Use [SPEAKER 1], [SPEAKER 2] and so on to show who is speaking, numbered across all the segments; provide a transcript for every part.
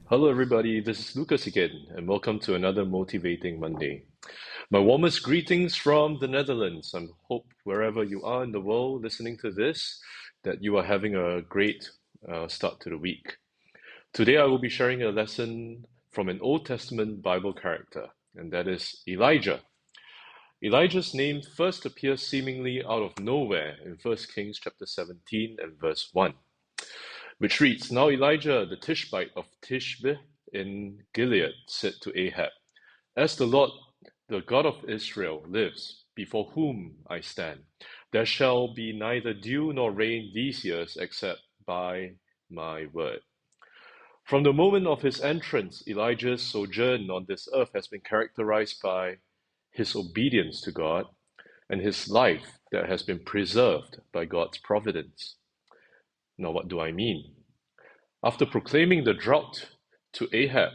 [SPEAKER 1] Hello, everybody. This is Lucas again, and welcome to another Motivating Monday. My warmest greetings from the Netherlands. I hope wherever you are in the world listening to this, that you are having a great start to the week. Today, I will be sharing a lesson from an Old Testament Bible character, and that is Elijah. Elijah's name first appears seemingly out of nowhere in 1 Kings chapter 17 and verse 1. Which reads, Now Elijah the Tishbite of Tishbe in Gilead said to Ahab, As the Lord, the God of Israel, lives, before whom I stand, there shall be neither dew nor rain these years except by my word. From the moment of his entrance, Elijah's sojourn on this earth has been characterized by his obedience to God and his life that has been preserved by God's providence. Now, what do I mean? After proclaiming the drought to Ahab,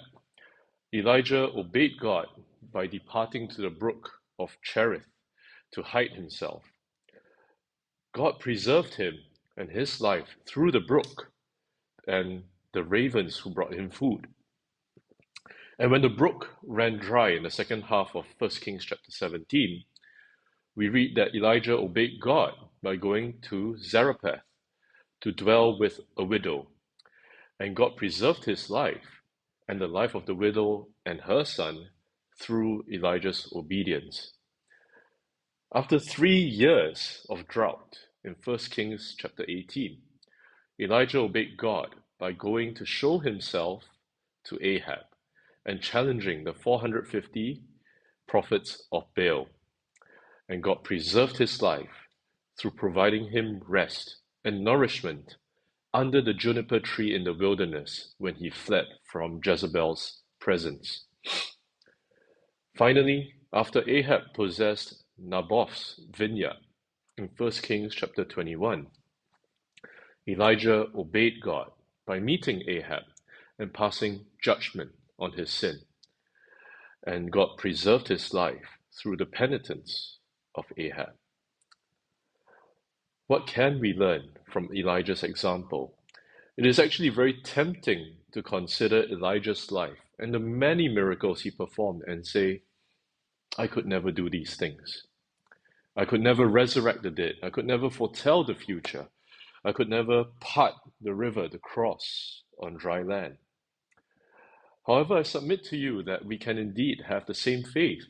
[SPEAKER 1] Elijah obeyed God by departing to the brook of Cherith to hide himself. God preserved him and his life through the brook and the ravens who brought him food. And when the brook ran dry in the second half of 1 Kings chapter 17, we read that Elijah obeyed God by going to Zarephath to dwell with a widow. And God preserved his life and the life of the widow and her son through Elijah's obedience. After 3 years of drought in 1 Kings chapter 18, Elijah obeyed God by going to show himself to Ahab and challenging the 450 prophets of Baal. And God preserved his life through providing him rest and nourishment under the juniper tree in the wilderness when he fled from Jezebel's presence. Finally, after Ahab possessed Naboth's vineyard in 1 Kings chapter 21, Elijah obeyed God by meeting Ahab and passing judgment on his sin. And God preserved his life through the penitence of Ahab. What can we learn from Elijah's example? It is actually very tempting to consider Elijah's life and the many miracles he performed and say, I could never do these things. I could never resurrect the dead. I could never foretell the future. I could never part the river, the cross on dry land. However, I submit to you that we can indeed have the same faith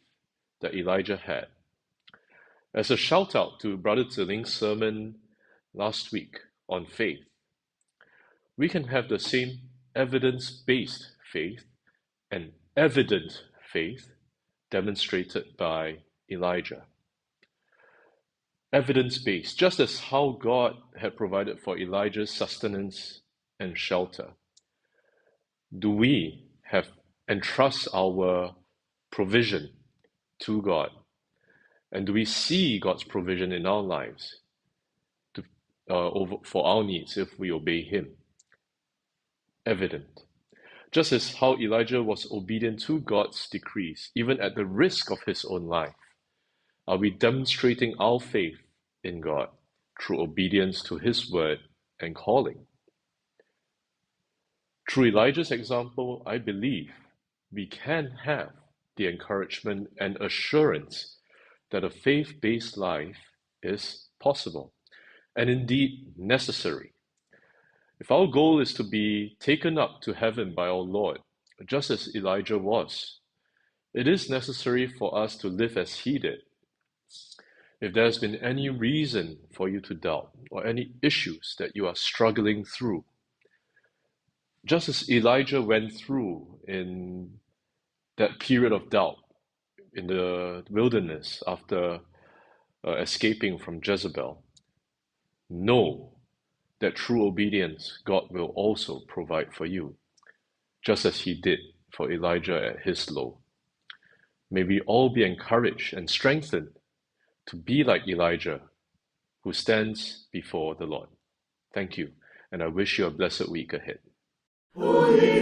[SPEAKER 1] that Elijah had. As a shout out to Brother Ziling's sermon last week on faith, we can have the same evidence-based faith and evident faith demonstrated by Elijah. Evidence-based, just as how God had provided for Elijah's sustenance and shelter. Do we have entrust our provision to God? And do we see God's provision in our lives for our needs if we obey Him? Evident. Just as how Elijah was obedient to God's decrees, even at the risk of his own life, are we demonstrating our faith in God through obedience to His word and calling? Through Elijah's example, I believe we can have the encouragement and assurance that a faith-based life is possible and indeed necessary. If our goal is to be taken up to heaven by our Lord, just as Elijah was, it is necessary for us to live as he did. If there has been any reason for you to doubt or any issues that you are struggling through, just as Elijah went through in that period of doubt in the wilderness after escaping from Jezebel, know that through obedience, God will also provide for you, just as He did for Elijah at his low. May we all be encouraged and strengthened to be like Elijah, who stands before the Lord. Thank you, and I wish you a blessed week ahead. Holy